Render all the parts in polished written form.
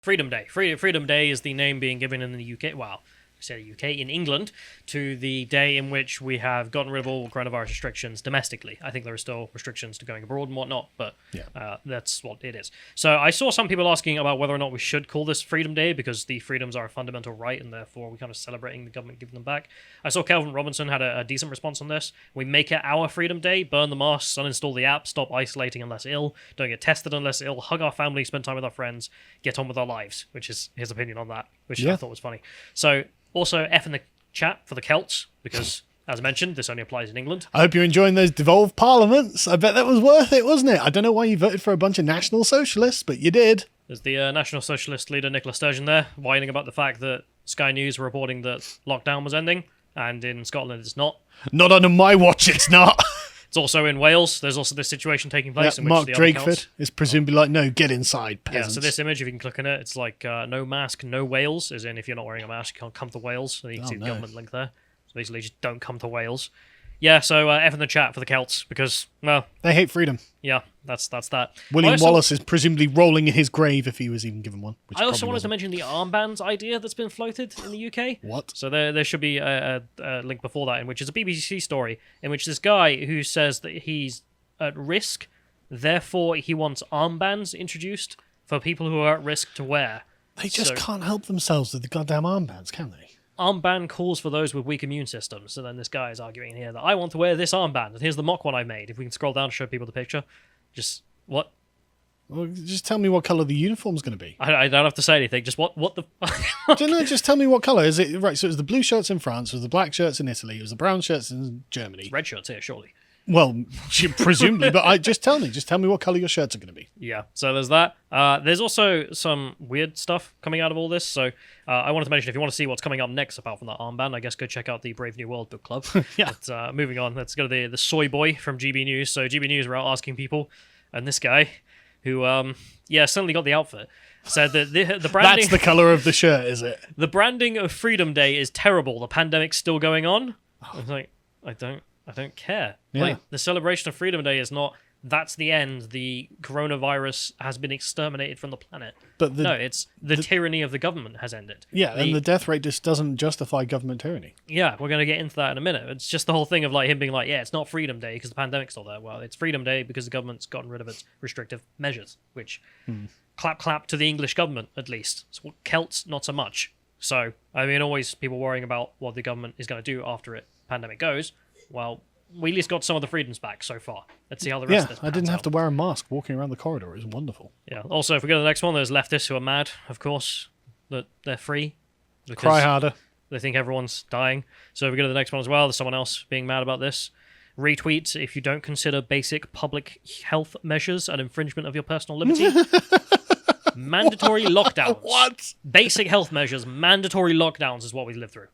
Freedom Day. Freedom Day is the name being given in the UK. Well, I say the UK, in England, to the day in which we have gotten rid of all coronavirus restrictions domestically. I think there are still restrictions to going abroad and whatnot, but that's what it is. So I saw some people asking about whether or not we should call this Freedom Day because the freedoms are a fundamental right and therefore we're kind of celebrating the government giving them back. I saw Kelvin Robinson had a decent response on this. We make it our Freedom Day, burn the masks, uninstall the app, stop isolating unless ill, don't get tested unless ill, hug our family, spend time with our friends, get on with our lives, which is his opinion on that, which I thought was funny. So also, F in the chat for the Celts, because, as mentioned, this only applies in England. I hope you're enjoying those devolved parliaments. I bet that was worth it, wasn't it? I don't know why you voted for a bunch of National Socialists, but you did. There's the National Socialist leader, Nicola Sturgeon, there, whining about the fact that Sky News were reporting that lockdown was ending, and in Scotland it's not. Not under my watch, it's not. It's also in Wales. There's also this situation taking place in which Mark the Drakeford is presumably like, no, get inside, peasants. Yeah, so this image, if you can click on it, it's like no mask, no Wales, as in if you're not wearing a mask, you can't come to Wales. So you can see the government link there. So basically, just don't come to Wales. Yeah, so F in the chat for the Celts, because, well... They hate freedom. Yeah, that's that. William Wallace is presumably rolling in his grave if he was even given one. I also wanted to mention the armbands idea that's been floated in the UK. What? So there should be a link before that, in which is a BBC story, in which this guy who says that he's at risk, therefore he wants armbands introduced for people who are at risk to wear. They just can't help themselves with the goddamn armbands, can they? Armband calls for those with weak immune systems. So then this guy is arguing here that I want to wear this armband, and here's the mock one I made. If we can scroll down to show people the picture. Just, what? Well, just tell me what colour the uniform's going to be. I don't have to say anything. Just what the... Just tell me what colour. Is it right? So it was the blue shirts in France, it was the black shirts in Italy, it was the brown shirts in Germany. It's red shirts here, surely. Well, presumably, but just tell me what colour your shirts are going to be. Yeah, so there's that. There's also some weird stuff coming out of all this. So I wanted to mention, if you want to see what's coming up next, apart from that armband, I guess go check out the Brave New World book club. Yeah. But, moving on, let's go to the soy boy from GB News. So GB News were out asking people, and this guy, who, certainly got the outfit, said that the branding... That's the colour of the shirt, is it? The branding of Freedom Day is terrible. The pandemic's still going on. I was like, I don't care. Yeah. Like, the celebration of Freedom Day is not, that's the end, the coronavirus has been exterminated from the planet. But no, it's the tyranny of the government has ended. Yeah, and the death rate just doesn't justify government tyranny. Yeah, we're going to get into that in a minute. It's just the whole thing of like him being like, yeah, it's not Freedom Day because the pandemic's still there. Well, it's Freedom Day because the government's gotten rid of its restrictive measures, which clap to the English government, at least. So Celts, not so much. So, I mean, always people worrying about what the government is going to do after pandemic goes. Well, we at least got some of the freedoms back so far. Let's see how the rest of this I didn't have to wear a mask walking around the corridor. It was wonderful. Yeah. Also, if we go to the next one, there's leftists who are mad, of course, that they're free. Cry harder. They think everyone's dying. So if we go to the next one as well, there's someone else being mad about this. Retweet, if you don't consider basic public health measures an infringement of your personal liberty. Mandatory lockdowns. What? Basic health measures, mandatory lockdowns is what we live through.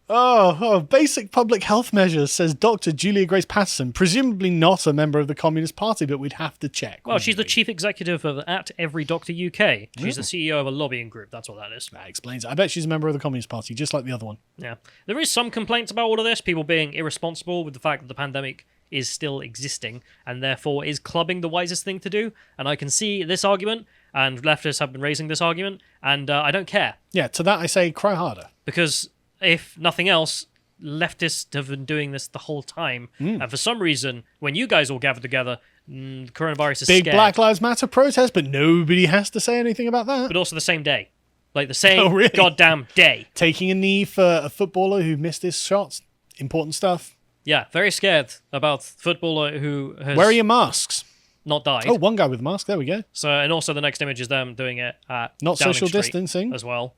Basic public health measures, says Dr. Julia Grace Patterson, presumably not a member of the Communist Party, but we'd have to check. Well, she's the chief executive of At Every Doctor UK. She's the CEO of a lobbying group, that's what that is. That explains it. I bet she's a member of the Communist Party, just like the other one. Yeah. There is some complaints about all of this, people being irresponsible with the fact that the pandemic is still existing, and therefore is clubbing the wisest thing to do, and I can see this argument, and leftists have been raising this argument, and I don't care. Yeah, to that I say, cry harder. Because if nothing else, leftists have been doing this the whole time, and for some reason, when you guys all gather together, coronavirus is Big scared. Black Lives Matter protest, but nobody has to say anything about that. But also the same day. Like the same goddamn day. Taking a knee for a footballer who missed his shots. Important stuff. Yeah, very scared about footballer who has... Where are your masks? Not died. Oh, one guy with a mask. There we go. So, and also the next image is them doing it at not Downing social Street distancing as well.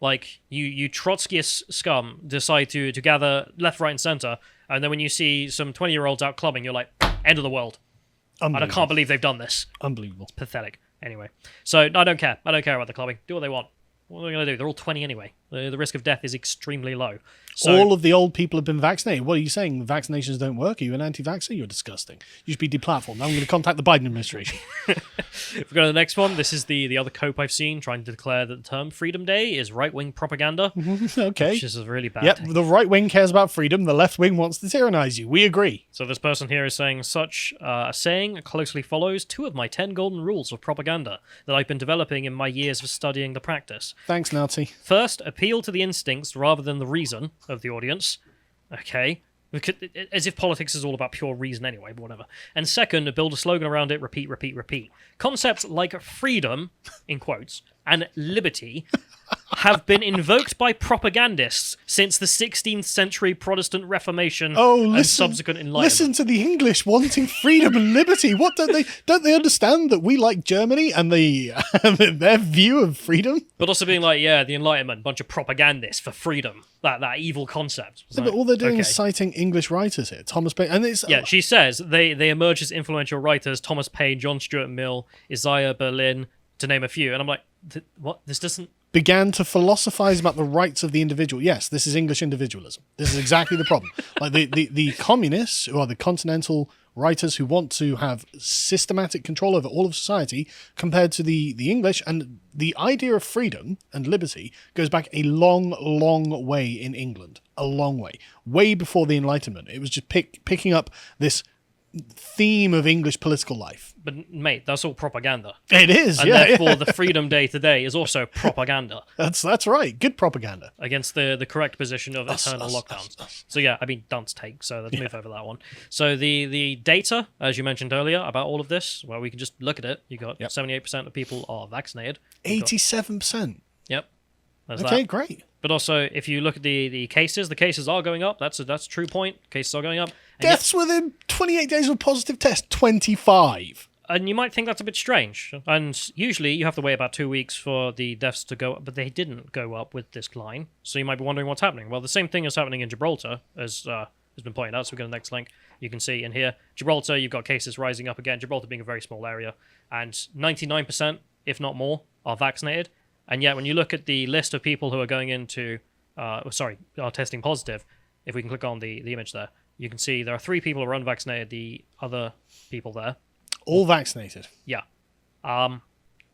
Like you Trotskyist scum decide to gather left, right, and center, and then when you see some 20-year-olds out clubbing, you're like, end of the world. And I can't believe they've done this. Unbelievable. It's pathetic. Anyway, so I don't care. I don't care about the clubbing. Do what they want. What are they going to do? They're all 20 anyway. The risk of death is extremely low. So, all of the old people have been vaccinated. What are you saying? Vaccinations don't work? Are you an anti-vaxxer? You're disgusting. You should be deplatformed. I'm going to contact the Biden administration. if we go to the next one, this is the other cope I've seen trying to declare that the term Freedom Day is right-wing propaganda. Okay. Which is a really bad Yep, thing. the right wing cares about freedom. The left wing wants to tyrannize you. We agree. So this person here is saying, such a saying closely follows 2 of my 10 golden rules of propaganda that I've been developing in my years of studying the practice. Thanks, Nazi. First, appeal to the instincts rather than the reason of the audience. Okay. As if politics is all about pure reason anyway, but whatever. And second, build a slogan around it, repeat, repeat, repeat. Concepts like freedom, in quotes, and liberty have been invoked by propagandists since the 16th century Protestant Reformation and subsequent Enlightenment. Listen to the English wanting freedom and liberty. What don't they understand that we like Germany and their view of freedom? But also being like, yeah, the Enlightenment, bunch of propagandists for freedom. That evil concept. Yeah, but all they're doing is citing English writers here. Thomas Paine, and it's she says they emerge as influential writers: Thomas Paine, John Stuart Mill, Isaiah Berlin, to name a few. And I'm like, what? This doesn't. Began to philosophize about the rights of the individual. Yes, this is English individualism. This is exactly the problem. Like the communists, or the continental writers who want to have systematic control over all of society, compared to the English, and the idea of freedom and liberty goes back a long, long way in England. A long way. Way before the Enlightenment. It was just picking up this theme of English political life. But mate, that's all propaganda. It is, and therefore the Freedom Day today is also propaganda. That's right. Good propaganda. Against the correct position of eternal lockdowns. So yeah, I mean, Dunt's take, so let's move over that one. So the data, as you mentioned earlier, about all of this, well, we can just look at it. You got 78% of people are vaccinated. 87%. Yep. Okay, great. But also, if you look at the cases are going up. That's a true point. Cases are going up. And deaths within 28 days of a positive test, 25. And you might think that's a bit strange. And usually you have to wait about 2 weeks for the deaths to go up, but they didn't go up with this line. So you might be wondering what's happening. Well, the same thing is happening in Gibraltar, as has been pointed out. So we go to the next link. You can see in here, Gibraltar, you've got cases rising up again. Gibraltar being a very small area. And 99%, if not more, are vaccinated. And yet, when you look at the list of people who are going into, are testing positive, if we can click on the image there, you can see there are 3 people who are unvaccinated, the other people there. All vaccinated. Yeah.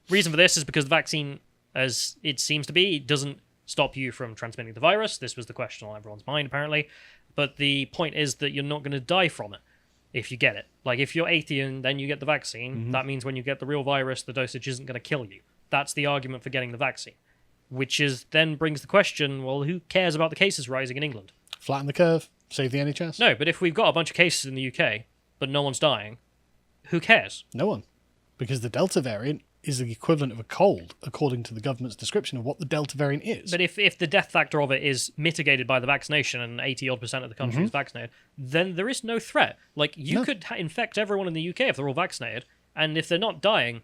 Reason for this is because the vaccine, as it seems to be, doesn't stop you from transmitting the virus. This was the question on everyone's mind, apparently. But the point is that you're not going to die from it if you get it. Like, if you're 80 and then you get the vaccine, that means when you get the real virus, the dosage isn't going to kill you. That's the argument for getting the vaccine, which is then brings the question, well, who cares about the cases rising in England? Flatten the curve, save the NHS. No, but if we've got a bunch of cases in the UK, but no one's dying, who cares? No one. Because the Delta variant is the equivalent of a cold, according to the government's description of what the Delta variant is. But if the death factor of it is mitigated by the vaccination and 80-odd% of the country is vaccinated, then there is no threat. Like, you could infect everyone in the UK if they're all vaccinated, and if they're not dying,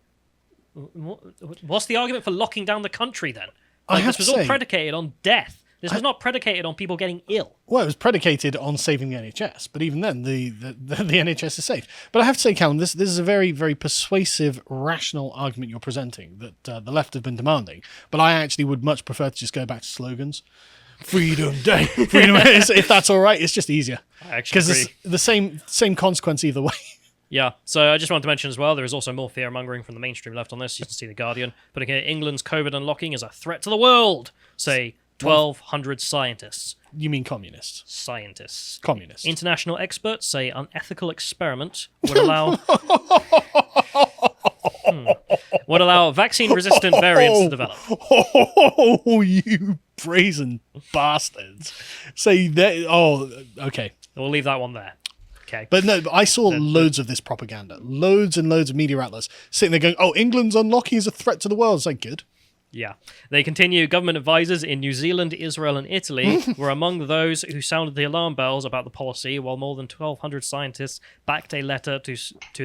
what's the argument for locking down the country then? Like, this was all predicated on death. This was not predicated on people getting ill. Well, it was predicated on saving the NHS, but even then, the NHS is safe. But I have to say, Callum, this is a very, very persuasive, rational argument you're presenting that the left have been demanding. But I actually would much prefer to just go back to slogans. Freedom Day. Freedom. If that's all right, it's just easier. Because it's the same consequence either way. Yeah, so I just wanted to mention as well, there is also more fear-mongering from the mainstream left on this. You can see The Guardian putting here, England's COVID unlocking is a threat to the world, say 1,200 scientists. You mean communists? Scientists. Communists. International experts say unethical experiment would allow... would allow vaccine-resistant variants to develop. Oh, you brazen bastards. Say that... Oh, okay. We'll leave that one there. Okay. But no, I saw loads of this propaganda. Loads and loads of media outlets sitting there going, oh, England's unlocking is a threat to the world. It's like, good. Yeah. They continue, government advisors in New Zealand, Israel, and Italy were among those who sounded the alarm bells about the policy, while more than 1,200 scientists backed a letter to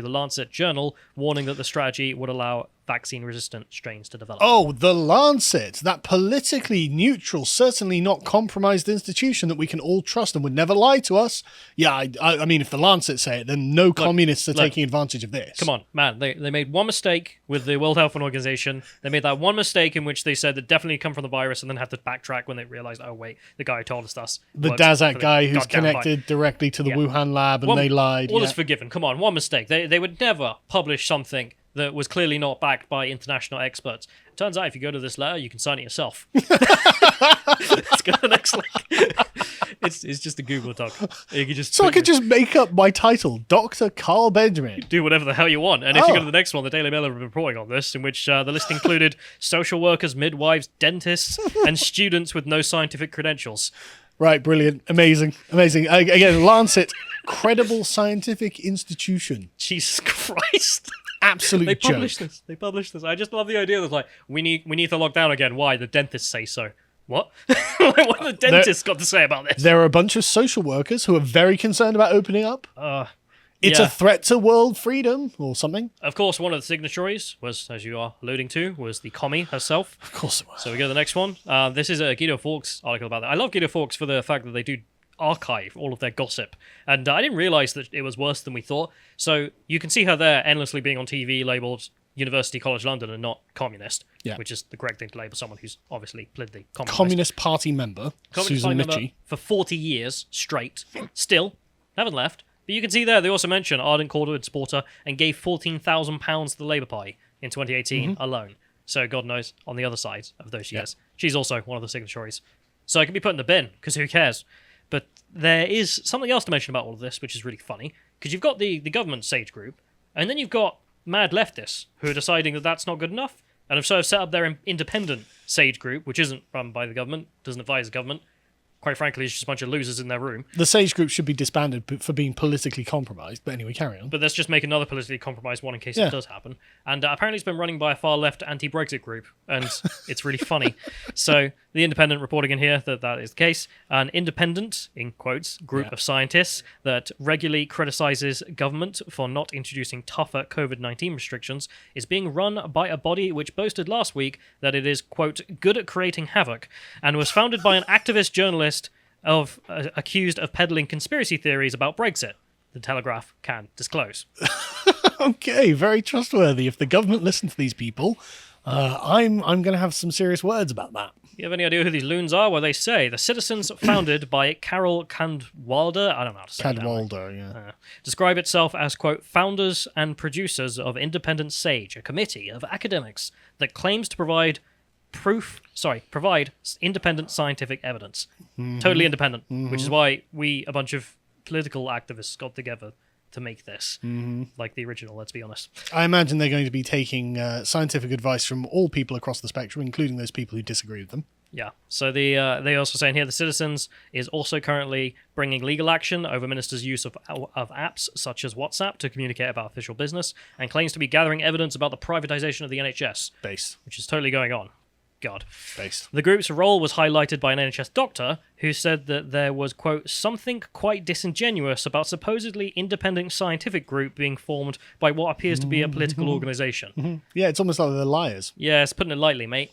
the Lancet Journal warning that the strategy would allow vaccine-resistant strains to develop. Oh, the Lancet, that politically neutral, certainly not compromised institution that we can all trust and would never lie to us. Yeah, I mean, if the Lancet say it, then no communists are taking advantage of this. Come on, man. They made one mistake with the World Health Organization. They made that one mistake in which they said that definitely come from the virus and then had to backtrack when they realized, oh, wait, the guy who told us that. The Daszak guy who's connected directly to the Wuhan lab and they lied. All is forgiven. Come on, one mistake. They would never publish something that was clearly not backed by international experts. It turns out if you go to this letter, you can sign it yourself. Let's go to the next link. It's just a Google doc. You can just I could just make up my title, Dr. Carl Benjamin. Do whatever the hell you want. And if you go to the next one, the Daily Mail have been reporting on this, in which the list included social workers, midwives, dentists, and students with no scientific credentials. Right, brilliant. Amazing. Again, Lancet, credible scientific institution. Jesus Christ. Absolute They joke. published this. I just love the idea that, like, we need to lock down again. Why? The dentists say so. What? What have the dentists got to say about this? There are a bunch of social workers who are very concerned about opening up. It's yeah. a threat to world freedom or something. Of course, one of the signatories was, as you are alluding to, was the commie herself. Of course it was. So we go to the next one. This is a Guido Fawkes article about that. I love Guido Fawkes for the fact that they do archive all of their gossip. And I didn't realize that it was worse than we thought. So you can see her there endlessly being on TV labeled University College London and not communist, which is the correct thing to label someone who's obviously politically Communist Party member, Susan Michie. For 40 years straight. Still, haven't left. But you can see there, they also mention ardent Corbyn supporter and gave £14,000 to the Labour Party in 2018 alone. So God knows, on the other side of those years, she's also one of the signatories. So it can be put in the bin, because who cares? But there is something else to mention about all of this, which is really funny, because you've got the government sage group, and then you've got mad leftists who are deciding that that's not good enough, and have sort of set up their independent sage group, which isn't run by the government, doesn't advise the government. Quite frankly, it's just a bunch of losers in their room. The Sage Group should be disbanded for being politically compromised, but anyway, carry on. But let's just make another politically compromised one in case it does happen. And apparently it's been running by a far-left anti-Brexit group, and it's really funny. So the Independent reporting in here that is the case. An independent, in quotes, group of scientists that regularly criticises government for not introducing tougher COVID-19 restrictions is being run by a body which boasted last week that it is, quote, good at creating havoc, and was founded by an activist journalist accused of peddling conspiracy theories about Brexit. The Telegraph can disclose. Okay, very trustworthy. If the government listen to these people, I'm going to have some serious words about that. You have any idea who these loons are? Well, they say the Citizens, founded by Carol Cadwalder, I don't know how to say Cadwalder, describe itself as, quote, founders and producers of Independent Sage, a committee of academics that claims to provide independent scientific evidence. Totally independent, which is why we, a bunch of political activists, got together to make this. Like the original, let's be honest. I imagine they're going to be taking scientific advice from all people across the spectrum, including those people who disagree with them. Yeah. So they also say in here the Citizens is also currently bringing legal action over ministers' use of apps such as WhatsApp to communicate about official business, and claims to be gathering evidence about the privatization of the NHS. Based. Which is totally going on. God. Based. The group's role was highlighted by an NHS doctor who said that there was, quote, something quite disingenuous about supposedly independent scientific group being formed by what appears to be a political organisation. Yeah, it's almost like they're liars. Yeah, it's putting it lightly, mate.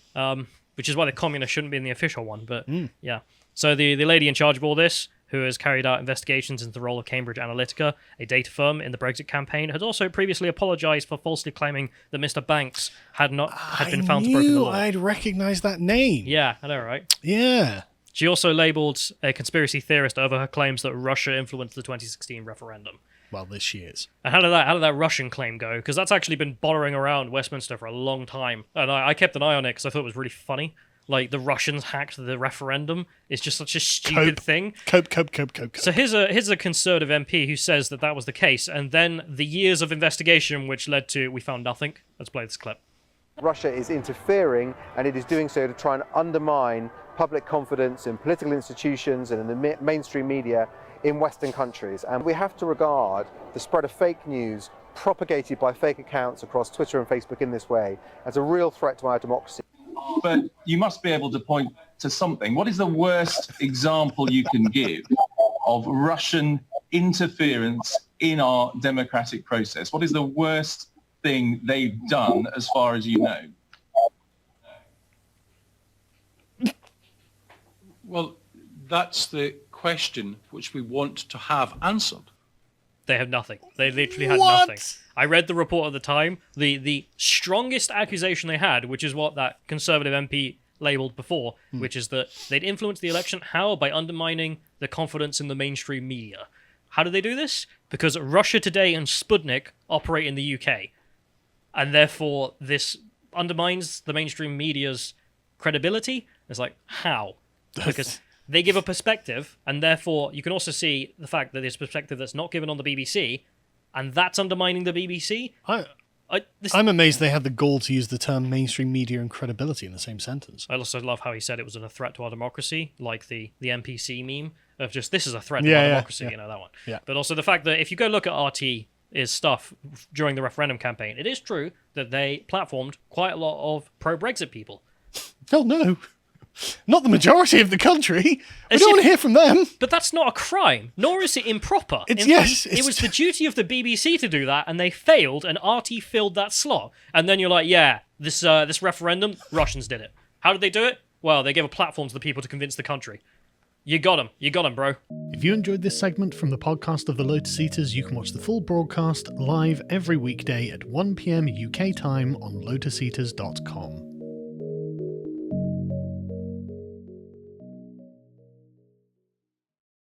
Which is why the communists shouldn't be in the official one, but yeah. So the lady in charge of all this, who has carried out investigations into the role of Cambridge Analytica, a data firm in the Brexit campaign, had also previously apologised for falsely claiming that Mr. Banks had been found to broken the law. I'd recognise that name. Yeah, I know, right? Yeah. She also labelled a conspiracy theorist over her claims that Russia influenced the 2016 referendum. Well, this she is. And how did that Russian claim go? Because that's actually been bothering around Westminster for a long time. And I kept an eye on it because I thought it was really funny. Like, the Russians hacked the referendum. It's just such a stupid thing. Cope. So here's a Conservative MP who says that was the case, and then the years of investigation which led to we found nothing. Let's play this clip. Russia is interfering, and it is doing so to try and undermine public confidence in political institutions and in the mainstream media in Western countries. And we have to regard the spread of fake news propagated by fake accounts across Twitter and Facebook in this way as a real threat to our democracy. But you must be able to point to something. What is the worst example you can give of Russian interference in our democratic process? What is the worst thing they've done, as far as you know? Well, that's the question which we want to have answered. They have nothing. They literally had What? nothing. I read the report at the time. The strongest accusation they had, which is what that Conservative MP labelled before, which is that they'd influenced the election. How? By undermining the confidence in the mainstream media. How do they do this? Because Russia Today and Sputnik operate in the UK. And therefore, this undermines the mainstream media's credibility. It's like, how? Because they give a perspective, and therefore you can also see the fact that there's perspective that's not given on the BBC, and that's undermining the BBC. I'm amazed they had the gall to use the term mainstream media and credibility in the same sentence. I also love how he said it was a threat to our democracy, like the NPC meme of just, this is a threat to our democracy, you know, that one. Yeah. But also the fact that if you go look at RT's stuff during the referendum campaign, it is true that they platformed quite a lot of pro-Brexit people. Oh, no. Not the majority of the country. We As don't want if- to hear from them. But that's not a crime, nor is it improper. It's- In yes, fact, it's- it was the duty of the BBC to do that, and they failed, and RT filled that slot. And then you're like, yeah, this referendum, Russians did it. How did they do it? Well, they gave a platform to the people to convince the country. You got them, bro. If you enjoyed this segment from the podcast of the Lotus Eaters, you can watch the full broadcast live every weekday at 1 p.m. UK time on lotuseaters.com.